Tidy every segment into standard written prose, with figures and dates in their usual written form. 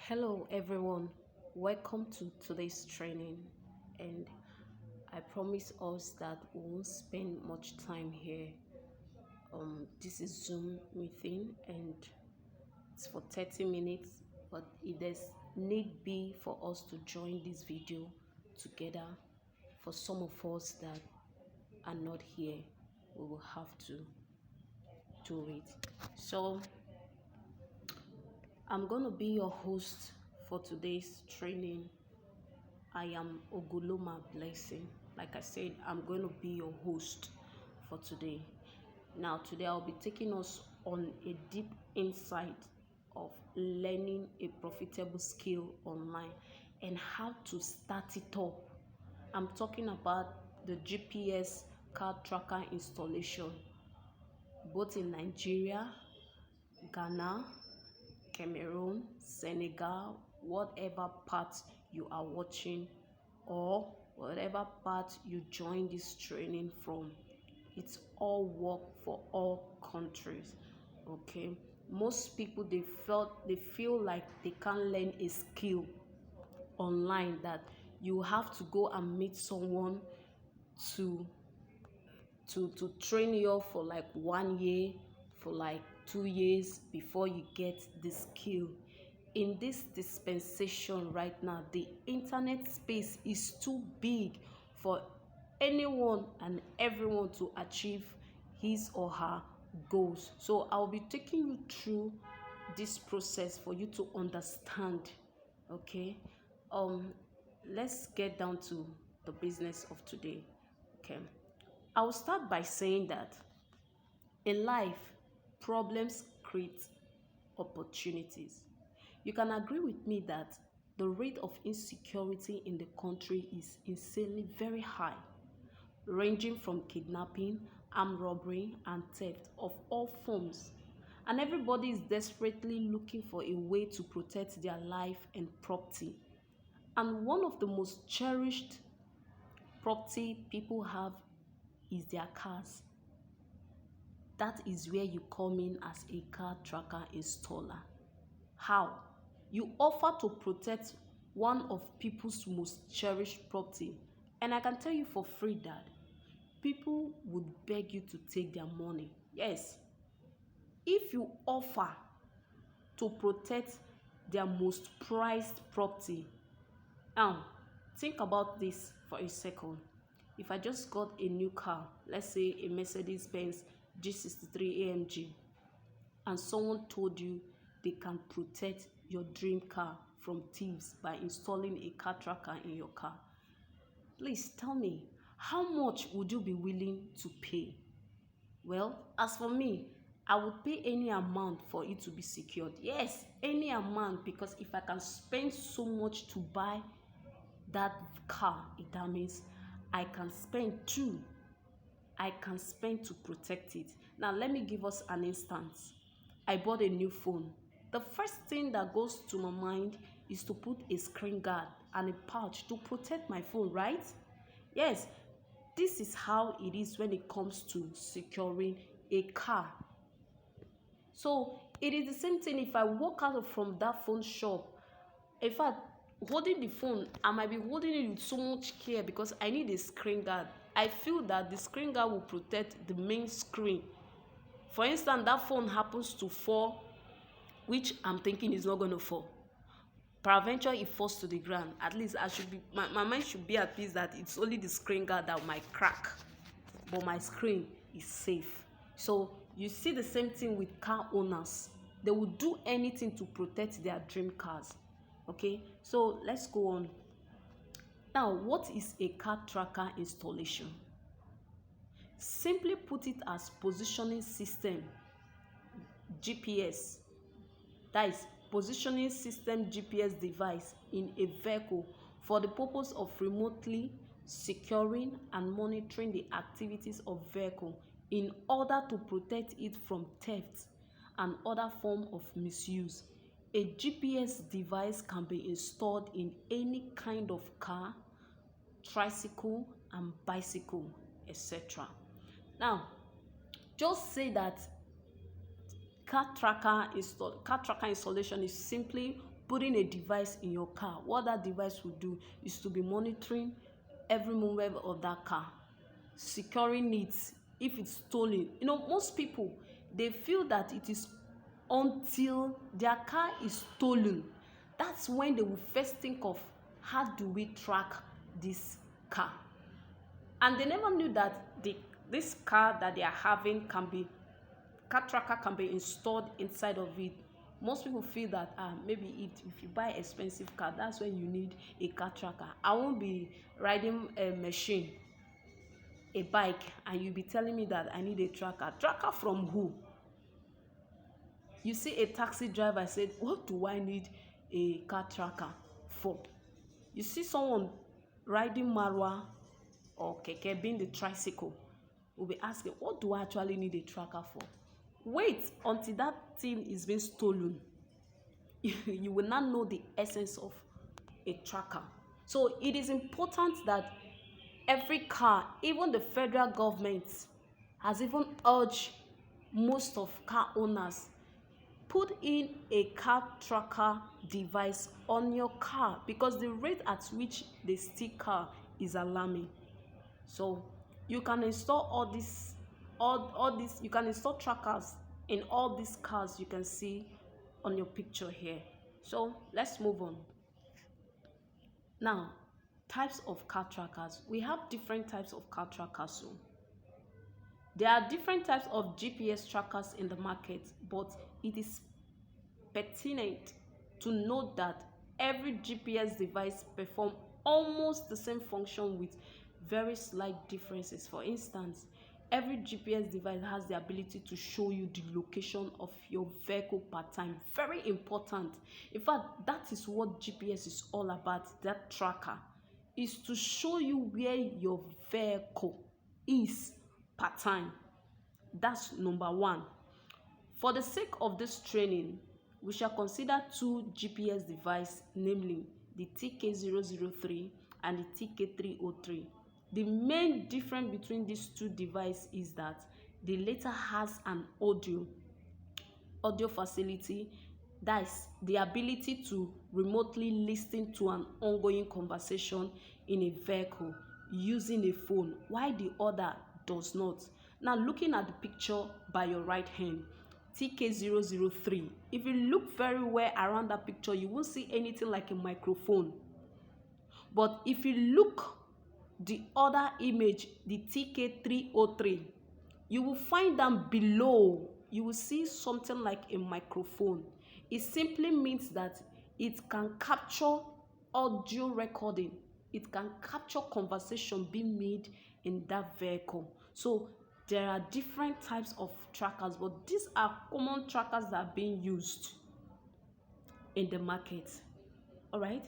Hello everyone, welcome to today's training, and I promise us that we won't spend much time here. This is Zoom meeting and it's for 30 minutes, but if there's need be for us to join this video together, for some of us that are not here, we will have to do it. So I'm going to be your host for today's training. I am Oguloma Blessing. Like I said, I'm going to be your host for today. Now, today I'll be taking us on a deep insight of learning a profitable skill online and how to start it up. I'm talking about the GPS car tracker installation, both in Nigeria, Ghana, Cameroon, Senegal, whatever part you are watching or whatever part you join this training from. It's all work for all countries. Okay, most people they feel like they can't learn a skill online, that you have to go and meet someone to to train you for like 1 year, for like 2 years before you get the skill. In this dispensation right now, the internet space is too big for anyone and everyone to achieve his or her goals. So I'll be taking you through this process for you to understand. Okay, let's get down to the business of today. Okay, I will start by saying that in life, problems create opportunities. You can agree with me that the rate of insecurity in the country is insanely very high, ranging from kidnapping, armed robbery, and theft of all forms. And everybody is desperately looking for a way to protect their life and property. And one of the most cherished property people have is their cars. That is where you come in as a car tracker installer. How? You offer to protect one of people's most cherished property. And I can tell you for free that people would beg you to take their money. Yes, if you offer to protect their most prized property. Now, think about this for a second. If I just got a new car, let's say a Mercedes-Benz G63 AMG, and someone told you they can protect your dream car from thieves by installing a car tracker in your car, please tell me, how much would you be willing to pay? Well, as for me, I would pay any amount for it to be secured. Yes, any amount, because if I can spend so much to buy that car, that means I can spend too. I can spend to protect it. Now, let me give us an instance. I bought a new phone. The first thing that goes to my mind is to put a screen guard and a pouch to protect my phone, right? Yes, this is how it is when it comes to securing a car. So it is the same thing if I walk out from that phone shop. In fact, holding the phone, I might be holding it with so much care because I need a screen guard. I feel that the screen guard will protect the main screen. For instance, that phone happens to fall, which I'm thinking is not going to fall. Peradventure it falls to the ground. At least I should be, my mind should be at peace that it's only the screen guard that might crack, but my screen is safe. So you see the same thing with car owners. They will do anything to protect their dream cars. Okay, so let's go on. Now, what is a car tracker installation? Simply put it as positioning system, GPS. That is positioning system GPS device in a vehicle for the purpose of remotely securing and monitoring the activities of vehicle in order to protect it from theft and other form of misuse. A GPS device can be installed in any kind of car, tricycle and bicycle, etc. Now, just say that car tracker installation is simply putting a device in your car. What that device will do is to be monitoring every movement of that car, securing it if it's stolen. Most people, they feel that it is until their car is stolen, that's when they will first think of how do we track this car. And they never knew that this car that they are having car tracker can be installed inside of it. Most people feel that maybe if you buy expensive car, that's when you need a car tracker. I won't be riding a machine, a bike, and you'll be telling me that I need a tracker from who? You see a taxi driver said, what do I need a car tracker for? You see someone riding marwa or keke, being the tricycle, will be asking, what do I actually need a tracker for? Wait until that thing is being stolen. You will not know the essence of a tracker. So it is important that every car, even the federal government has even urged most of car owners, put in a car tracker device on your car, because the rate at which they steal car is alarming. So you can install all these, you can install trackers in all these cars you can see on your picture here. So let's move on. Now, types of car trackers. We have different types of car trackers. So there are different types of GPS trackers in the market, but it is pertinent to note that every GPS device performs almost the same function with very slight differences. For instance, every GPS device has the ability to show you the location of your vehicle per time. Very important. In fact, that is what GPS is all about. That tracker is to show you where your vehicle is per time. That's number one. For the sake of this training, we shall consider two GPS devices, namely the TK003 and the TK303. The main difference between these two devices is that the latter has an audio facility, that is the ability to remotely listen to an ongoing conversation in a vehicle using a phone, while the other does not. Now, looking at the picture by your right hand, TK003, if you look very well around that picture, you won't see anything like a microphone. But if you look the other image, the TK303, you will find down below, you will see something like a microphone. It simply means that it can capture audio recording. It can capture conversation being made in that vehicle. So there are different types of trackers, but these are common trackers that are being used in the market. All right,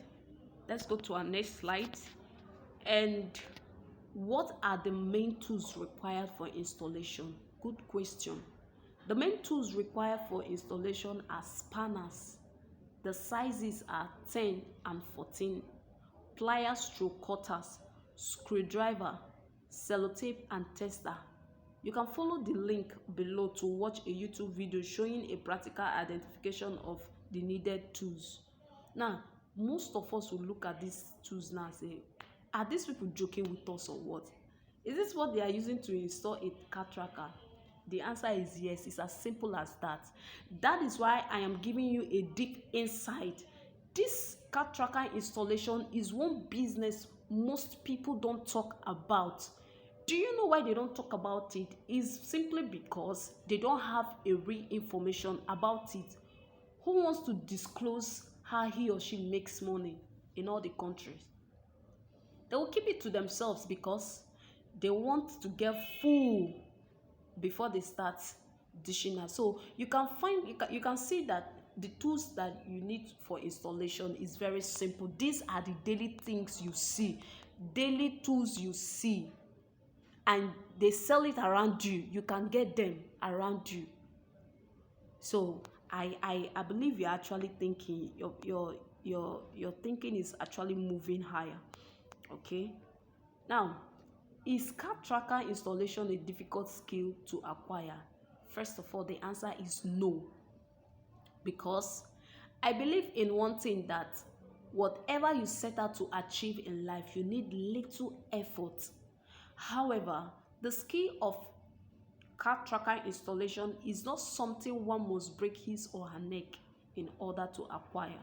let's go to our next slide. And what are the main tools required for installation? Good question. The main tools required for installation are spanners. The sizes are 10 and 14, pliers, cutters, screwdriver, sellotape, and tester. You can follow the link below to watch a YouTube video showing a practical identification of the needed tools. Now, most of us will look at these tools now and say, are these people joking with us or what? Is this what they are using to install a car tracker? The answer is yes. It's as simple as that. That is why I am giving you a deep insight. This car tracker installation is one business most people don't talk about. Do you know why they don't talk about it? It's simply because they don't have a real information about it. Who wants to disclose how he or she makes money in all the countries? They will keep it to themselves because they want to get full before they start dishing out. So you can see that the tools that you need for installation is very simple. These are the daily things you see, daily tools you see, and they sell it around you. You can get them around you. So I believe you're actually thinking, your thinking is actually moving higher. Okay, now, is car tracker installation a difficult skill to acquire? First of all, the answer is no, because I believe in one thing, that whatever you set out to achieve in life, you need little effort. However, the skill of car tracker installation is not something one must break his or her neck in order to acquire.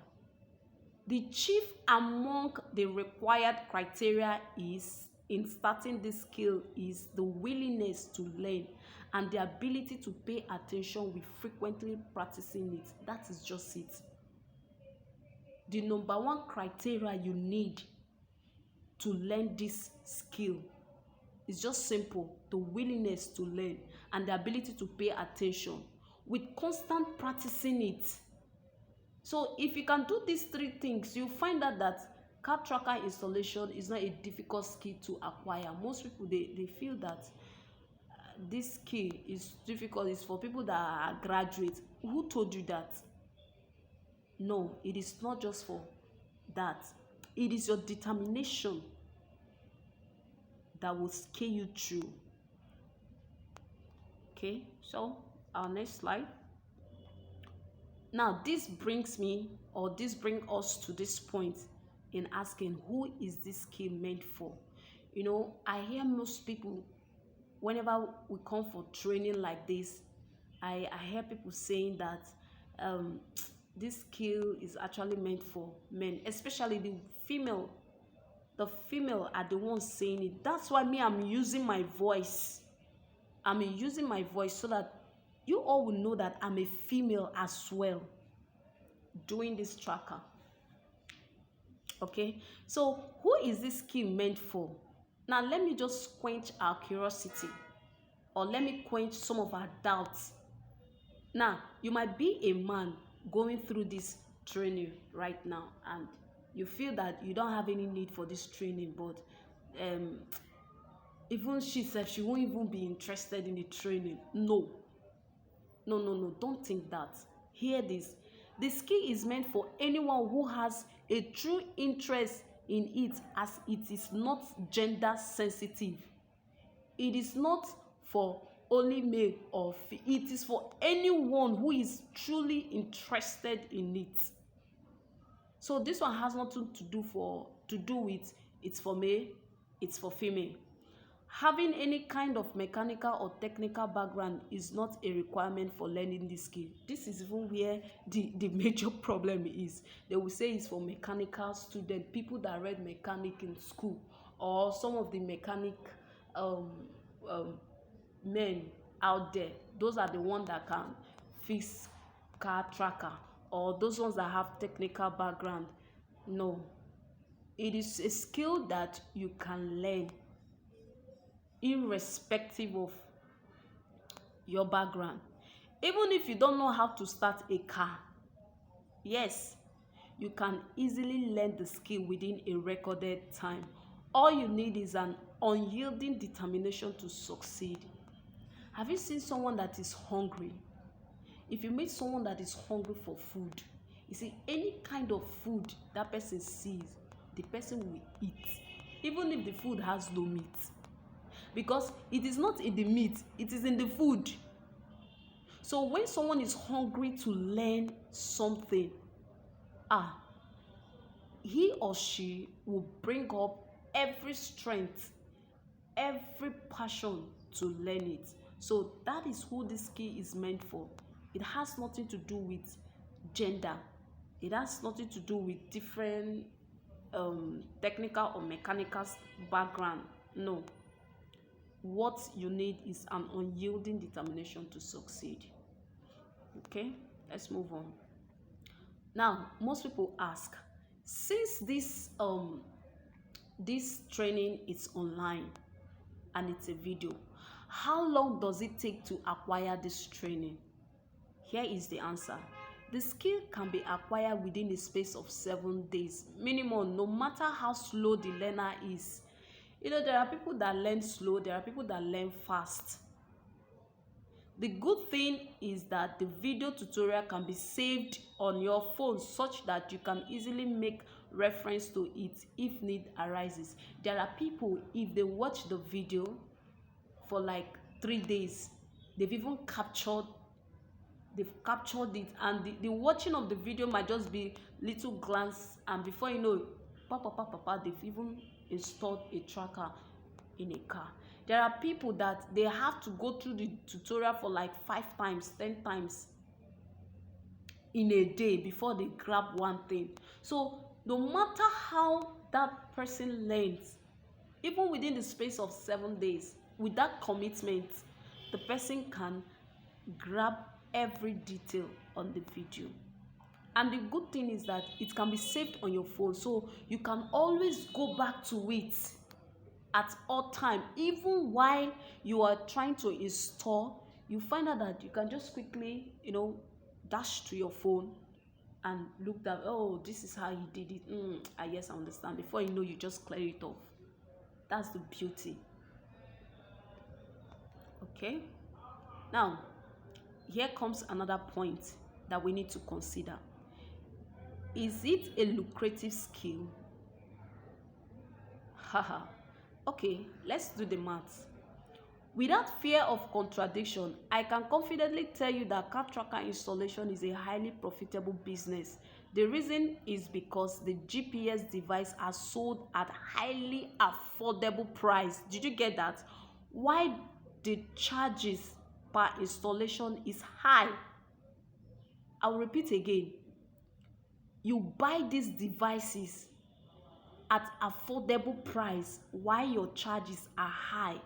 The chief among the required criteria is in starting this skill is the willingness to learn and the ability to pay attention with frequently practicing it. That is just it. The number one criteria you need to learn this skill is just simple: the willingness to learn and the ability to pay attention with constant practicing it. So if you can do these three things, you find out that car tracker installation is not a difficult skill to acquire. Most people, they feel that this skill is difficult. It's for people that are graduates. Who told you that? No, it is not just for that. It is your determination that will scale you through. Okay, so our next slide. Now this brings us to this point in asking, who is this skill meant for? You know, I hear most people, whenever we come for training like this, I hear people saying that this skill is actually meant for men, especially the female. The female are the ones saying it. That's why I'm using my voice. I'm using my voice so that you all will know that I'm a female as well doing this tracker. Okay, so who is this skill meant for? Now let me just quench our curiosity, or let me quench some of our doubts. Now you might be a man going through this training right now, and you feel that you don't have any need for this training, but even she said she won't even be interested in the training. No, don't think that. Hear this: the skill is meant for anyone who has a true interest in it, as it is not gender sensitive. It is not for only male or female. It is for anyone who is truly interested in it. So this one has nothing to do with it's for male, it's for female. Having any kind of mechanical or technical background is not a requirement for learning this skill. This is even where the major problem is. They will say it's for mechanical students, people that read mechanic in school, or some of the mechanic men out there. Those are the ones that can fix car tracker, or those ones that have technical background. No, it is a skill that you can learn irrespective of your background. Even if you don't know how to start a car, yes, you can easily learn the skill within a recorded time. All you need is an unyielding determination to succeed. Have you seen someone that is hungry? If you meet someone that is hungry for food, you see, any kind of food that person sees, the person will eat, even if the food has no meat, because it is not in the meat, it is in the food. So when someone is hungry to learn something, he or she will bring up every strength, every passion to learn it. So that is who this skill is meant for. It has nothing to do with gender. It has nothing to do with different technical or mechanical background. No. What you need is an unyielding determination to succeed. Okay, let's move on. Now, most people ask, since this training is online and it's a video, how long does it take to acquire this training? Here is the answer. The skill can be acquired within a space of 7 days minimum, no matter how slow the learner is. You know, there are people that learn slow, there are people that learn fast. The good thing is that the video tutorial can be saved on your phone such that you can easily make reference to it if need arises. There are people, if they watch the video for like 3 days, they've even captured they've captured it, and the watching of the video might just be little glance, and before you know, they've even installed a tracker in a car. There are people that they have to go through the tutorial for like 5 times, 10 times in a day before they grab one thing. So no matter how that person learns, even within the space of 7 days, with that commitment, the person can grab every detail on the video. And the good thing is that it can be saved on your phone, so you can always go back to it at all time. Even while you are trying to install, you find out that you can just quickly, dash to your phone and look that, oh, this is how he did it. Yes, I understand. Before you know, you just clear it off. That's the beauty. Okay, now here comes another point that we need to consider. Is it a lucrative skill? Haha. Okay, let's do the maths. Without fear of contradiction, I can confidently tell you that car tracker installation is a highly profitable business. The reason is because the GPS device are sold at highly affordable price. Did you get that? Why the charges per installation is high? I'll repeat again. You buy these devices at affordable price while your charges are high.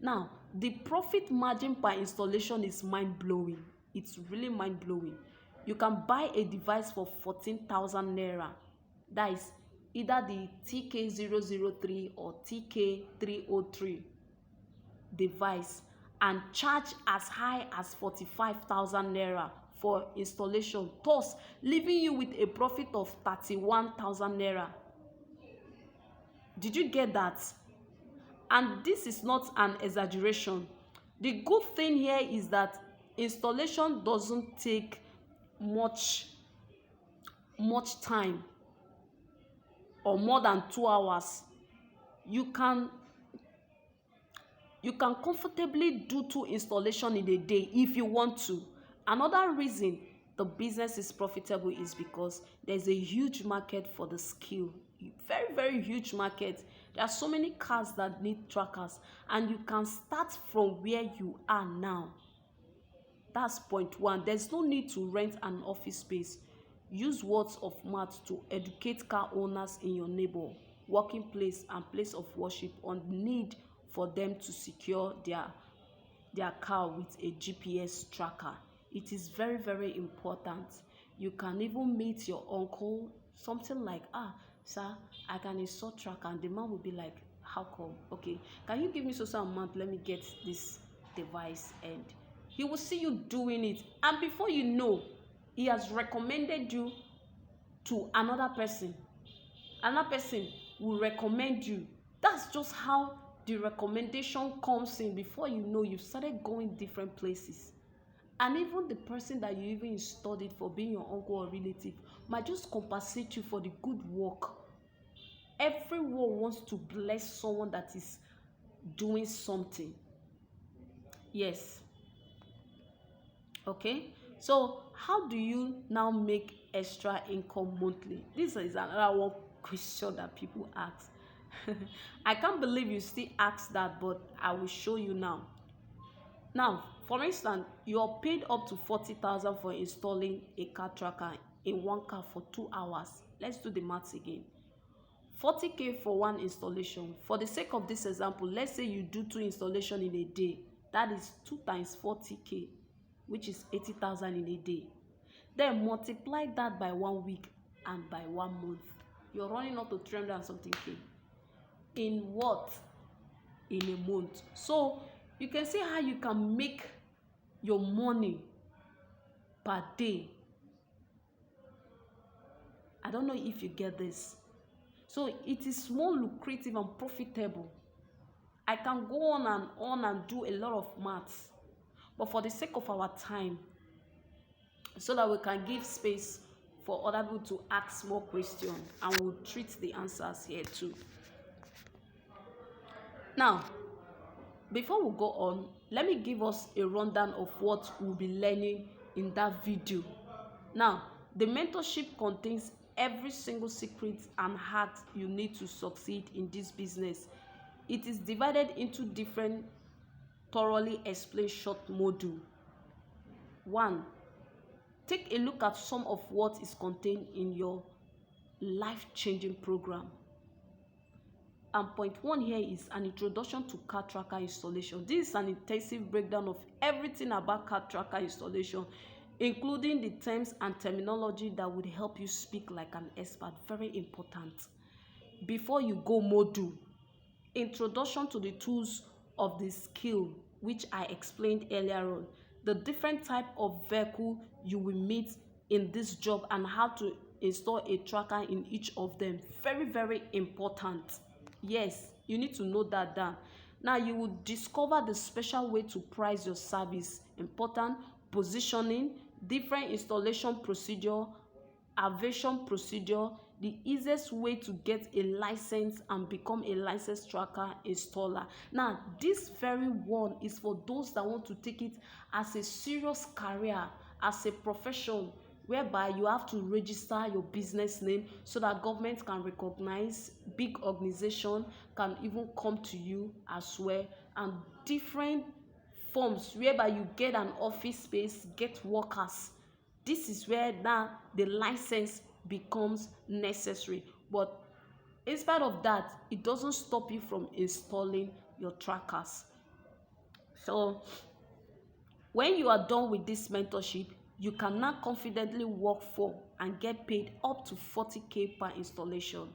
Now, the profit margin per installation is mind-blowing. It's really mind-blowing. You can buy a device for 14,000 naira. That is either the TK003 or TK303 device, and charge as high as 45,000 naira for installation, thus leaving you with a profit of 31,000 naira. Did you get that? And this is not an exaggeration. The good thing here is that installation doesn't take much time, or more than 2 hours. You can comfortably do 2 installations in a day if you want to. Another reason the business is profitable is because there's a huge market for the skill. Very, very huge market. There are so many cars that need trackers, and you can start from where you are now. That's point 1. There's no need to rent an office space. Use words of mouth to educate car owners in your neighbor, working place, and place of worship on the need for them to secure their car with a GPS tracker. It is very, very important. You can even meet your uncle, something like, sir, I can install tracker, and the man will be like, how come? Okay, can you give me so amount? Let me get this device, and he will see you doing it, and before you know, he has recommended you to another person. Another person will recommend you. That's just how the recommendation comes in. Before you know, you've started going different places. And even the person that you even installed it for, being your uncle or relative, might just compensate you for the good work. Everyone wants to bless someone that is doing something. Yes. Okay, so how do you now make extra income monthly? This is another one question that people ask. I can't believe you still ask that, but I will show you now. Now, for instance, you are paid up to 40,000 for installing a car tracker in one car for 2 hours. Let's do the maths again. 40k for one installation. For the sake of this example, let's say you do 2 installations in a day. That is 2 times 40k, which is 80,000 in a day. Then multiply that by 1 week and by 1 month. You're running up to 300 and something k. In what? In a month. So you can see how you can make your money per day. I don't know if you get this. So it is more lucrative and profitable. I can go on and do a lot of maths, but for the sake of our time, so that we can give space for other people to ask more questions, and we'll treat the answers here too. Now, before we go on, let me give us a rundown of what we'll be learning in that video. Now, the mentorship contains every single secret and hack you need to succeed in this business. It is divided into different thoroughly explained short module. 1. Take a look at some of what is contained in your life-changing program. And point 1 here is an introduction to card tracker installation. This is an intensive breakdown of everything about card tracker installation, including the terms and terminology that would help you speak like an expert. Very important. Before you go, module introduction to the tools of the skill, which I explained earlier on, the different type of vehicle you will meet in this job and how to install a tracker in each of them. Very, very important. Yes, you need to note that down. Now, you will discover the special way to price your service. Important. Positioning, different installation procedure, aviation procedure, the easiest way to get a license and become a licensed tracker installer. Now, this very one is for those that want to take it as a serious career, as a profession, whereby you have to register your business name so that government can recognize, big organization can even come to you as well, and different forms whereby you get an office space, get workers. This is where now the license becomes necessary. But in spite of that, it doesn't stop you from installing your trackers. So when you are done with this mentorship, you can now confidently work for and get paid up to 40K per installation.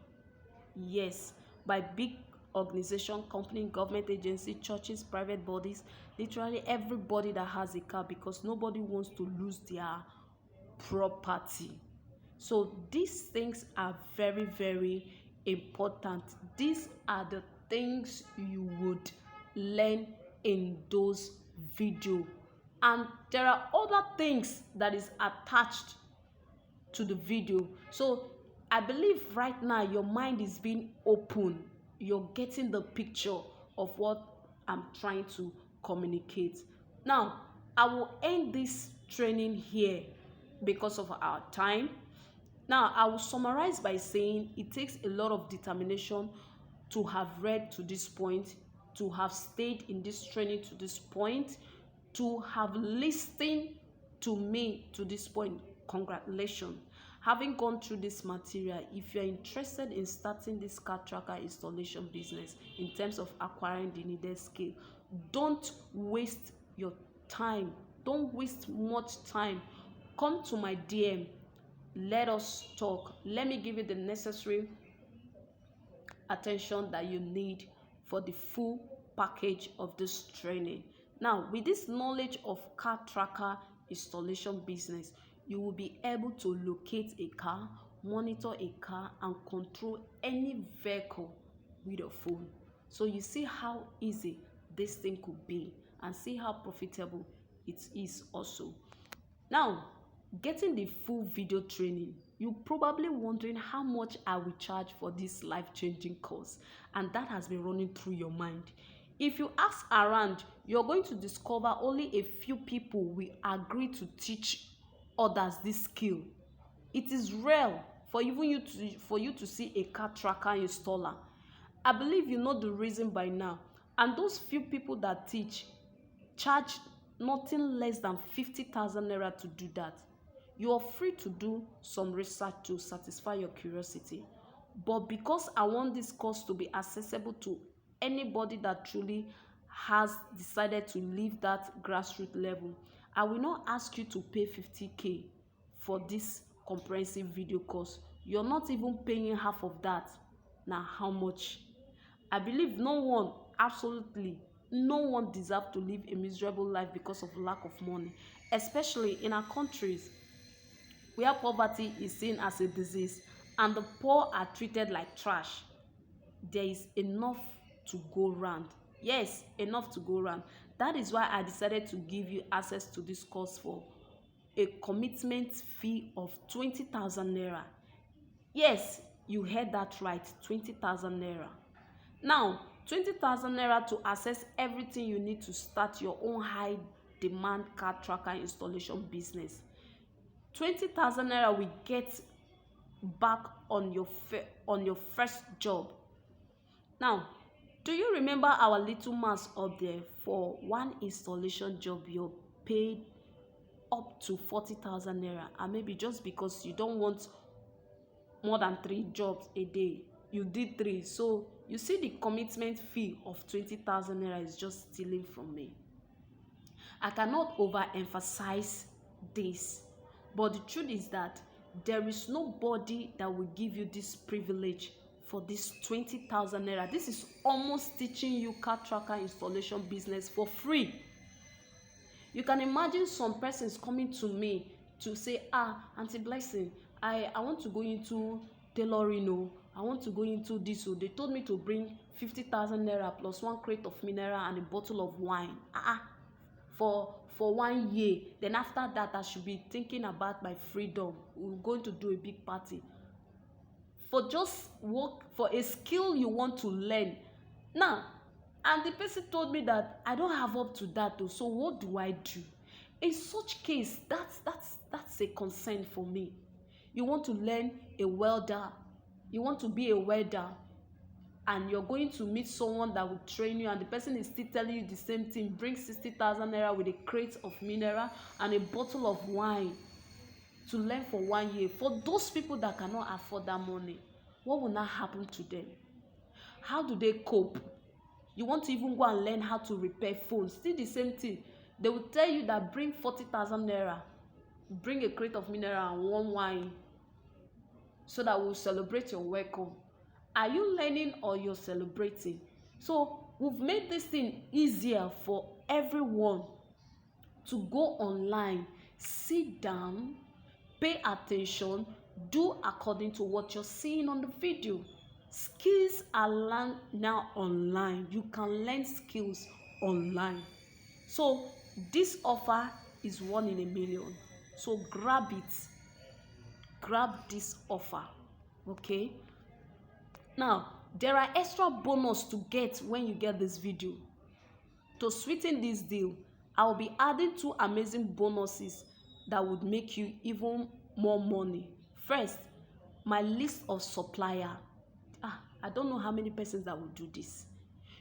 Yes, by big organization, company, government agency, churches, private bodies, literally everybody that has a car, because nobody wants to lose their property. So these things are very, very important. These are the things you would learn in those videos, and there are other things that is attached to the video. So I believe right now your mind is being open. You're getting the picture of what I'm trying to communicate. Now, I will end this training here because of our time. Now, I will summarize by saying it takes a lot of determination to have read to this point, to have stayed in this training to this point, to have listened to me to this point. Congratulations. Having gone through this material, if you're interested in starting this card tracker installation business in terms of acquiring the needed skill, don't waste your time. Don't waste much time. Come to my DM. Let us talk. Let me give you the necessary attention that you need for the full package of this training. Now, with this knowledge of card tracker installation business, you will be able to locate a car, monitor a car, and control any vehicle with your phone. So you see how easy this thing could be, and see how profitable it is also. Now, getting the full video training, you're probably wondering how much I will charge for this life-changing course, and that has been running through your mind. If you ask around, you're going to discover only a few people will agree to teach others this skill. It is rare for even you to see a card tracker installer. I believe you know the reason by now. And those few people that teach charge nothing less than 50,000 naira to do that. You are free to do some research to satisfy your curiosity. But because I want this course to be accessible to anybody that truly has decided to leave that grassroots level, I will not ask you to pay 50K for this comprehensive video course. You're not even paying half of that. Now, how much? I believe no one, absolutely no one, deserves to live a miserable life because of lack of money, especially in our countries where poverty is seen as a disease and the poor are treated like trash. There is enough to go round. Yes, enough to go round. That is why I decided to give you access to this course for a commitment fee of 20,000 naira. Yes, you heard that right, 20,000 naira. Now, 20,000 naira to access everything you need to start your own high demand car tracker installation business. 20,000 naira will get back on your first job. Now, do you remember our little maths up there? For one installation job, you're paid up to 40,000 naira, and maybe just because you don't want more than 3 jobs a day, you did 3. So you see, the commitment fee of 20,000 naira is just stealing from me. I cannot overemphasize this, but the truth is that there is nobody that will give you this privilege for this 20,000 naira. This is almost teaching you car tracker installation business for free. You can imagine some persons coming to me to say, Auntie Blessing, I want to go into tailoring, oh, I want to go into this, oh. They told me to bring 50,000 naira plus 1 crate of mineral and a bottle of wine. For 1 year. Then after that, I should be thinking about my freedom. We're going to do a big party. For just work, for a skill you want to learn. Now, and the person told me that I don't have up to that though, so what do I do? In such case, that's a concern for me. You want to learn a welder, you want to be a welder, and you're going to meet someone that will train you, and the person is still telling you the same thing. Bring 60,000 naira with a crate of mineral and a bottle of wine to learn for 1 year. For those people that cannot afford that money, what will now happen to them? How do they cope? You want to even go and learn how to repair phones, still the same thing. They will tell you that bring 40,000 naira, bring a crate of mineral and 1 wine, so that we'll celebrate your welcome. Are you learning or you're celebrating? So we've made this thing easier for everyone to go online, sit down, pay attention, do according to what you're seeing on the video. Skills are learned now online. You can learn skills online. So this offer is 1 in a million. So grab it. Grab this offer. Okay? Now, there are extra bonus to get when you get this video. To sweeten this deal, I will be adding 2 amazing bonuses that would make you even more money. First, my list of supplier. I don't know how many persons that will do this.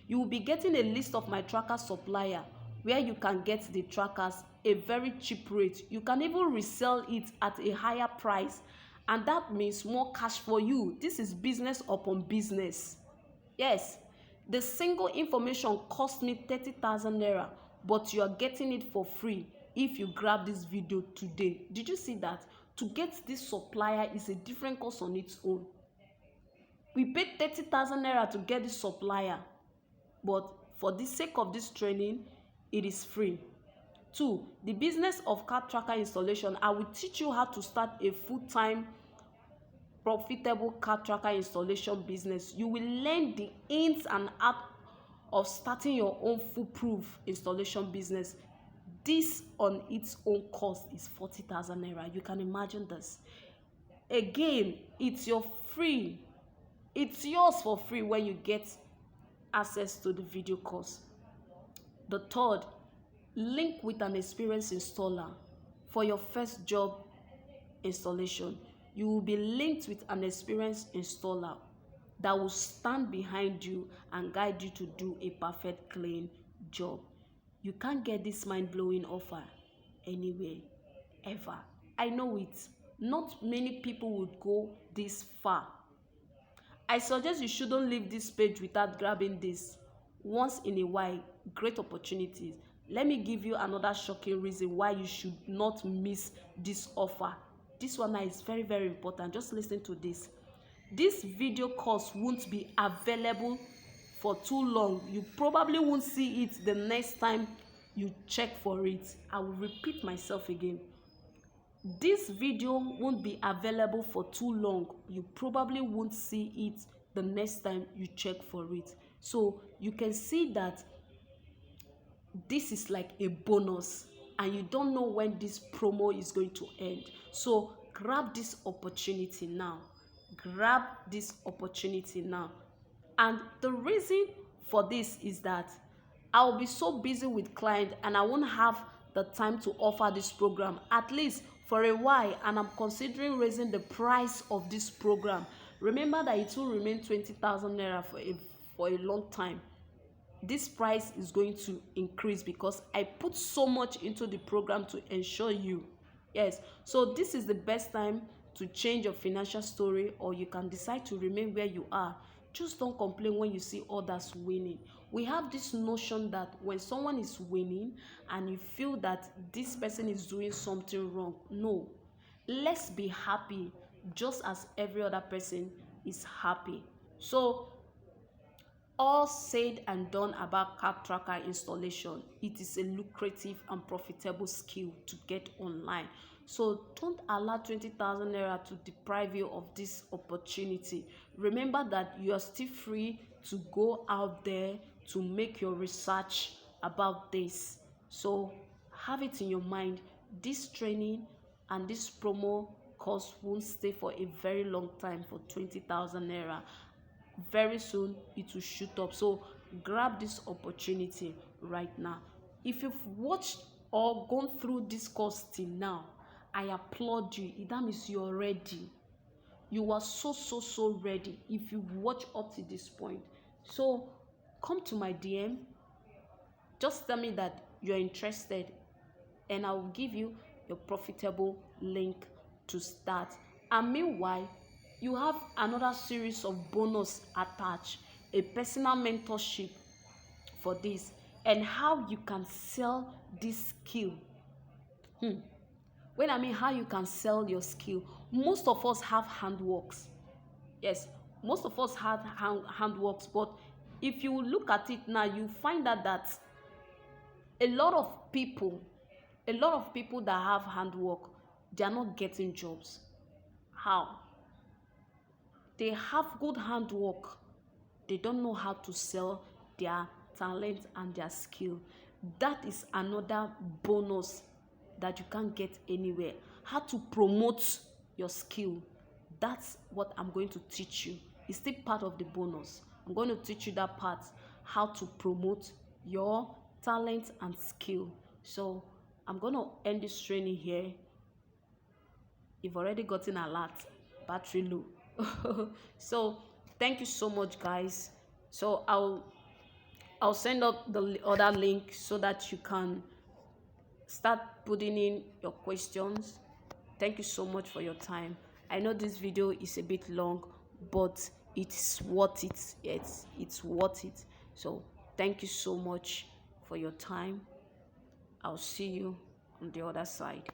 You will be getting a list of my tracker supplier where you can get the trackers a very cheap rate. You can even resell it at a higher price, and that means more cash for you. This is business upon business. Yes, the single information cost me 30,000 naira, but you are getting it for free if you grab this video today. Did you see that? To get this supplier is a different cost on its own. We paid 30,000 naira to get this supplier, but for the sake of this training, it is free. 2, the business of car tracker installation. I will teach you how to start a full-time profitable car tracker installation business. You will learn the ins and outs of starting your own foolproof installation business. This on its own cost is 40,000 naira. You can imagine this. Again, it's yours for free when you get access to the video course. The 3rd, link with an experienced installer for your first job installation. You will be linked with an experienced installer that will stand behind you and guide you to do a perfect clean job. You can't get this mind-blowing offer anywhere ever. I know it. Not many people would go this far. I suggest you shouldn't leave this page without grabbing this. Once in a while, great opportunities. Let me give you another shocking reason why you should not miss this offer. This one now is very, very important. Just listen to this. This video course won't be available for too long. You probably won't see it the next time you check for it. I will repeat myself again. This video won't be available for too long. You probably won't see it the next time you check for it. So you can see that this is like a bonus, and you don't know when this promo is going to end. So grab this opportunity now. Grab this opportunity now. And the reason for this is that I'll be so busy with clients and I won't have the time to offer this program, at least for a while, and I'm considering raising the price of this program. Remember that it will remain 20,000 naira for a long time. This price is going to increase because I put so much into the program to ensure you. Yes, so this is the best time to change your financial story, or you can decide to remain where you are. Just don't complain when you see others winning. We have this notion that when someone is winning and you feel that this person is doing something wrong, no. Let's be happy just as every other person is happy. So all said and done about card tracker installation, it is a lucrative and profitable skill to get online. So don't allow 20,000 naira to deprive you of this opportunity. Remember that you are still free to go out there to make your research about this. So have it in your mind, this training and this promo course won't stay for a very long time for 20,000 naira. Very soon it will shoot up, so grab this opportunity right now. If you've watched or gone through this course till now, I applaud you. That means you're ready. You are so ready if you watch up to this point. So come to my DM, just tell me that you're interested, and I will give you your profitable link to start. And meanwhile, you have another series of bonus attached, a personal mentorship for this, and how you can sell this skill. When I mean how you can sell your skill, most of us have handworks. Yes, most of us have handworks, but if you look at it now, you find out that a lot of people that have handwork, they are not getting jobs. How? They have good handwork, they don't know how to sell their talent and their skill. That is another bonus that you can't get anywhere. How to promote your skill, that's what I'm going to teach you. It's still part of the bonus. I'm going to teach you that part, how to promote your talent and skill. So I'm going to end this training here. You've already gotten a lot, battery low. So thank you so much, guys. So I'll send up the other link so that you can start putting in your questions. Thank you so much for your time. I know this video is a bit long, but it's worth it. It's worth it. So thank you so much for your time. I'll see you on the other side.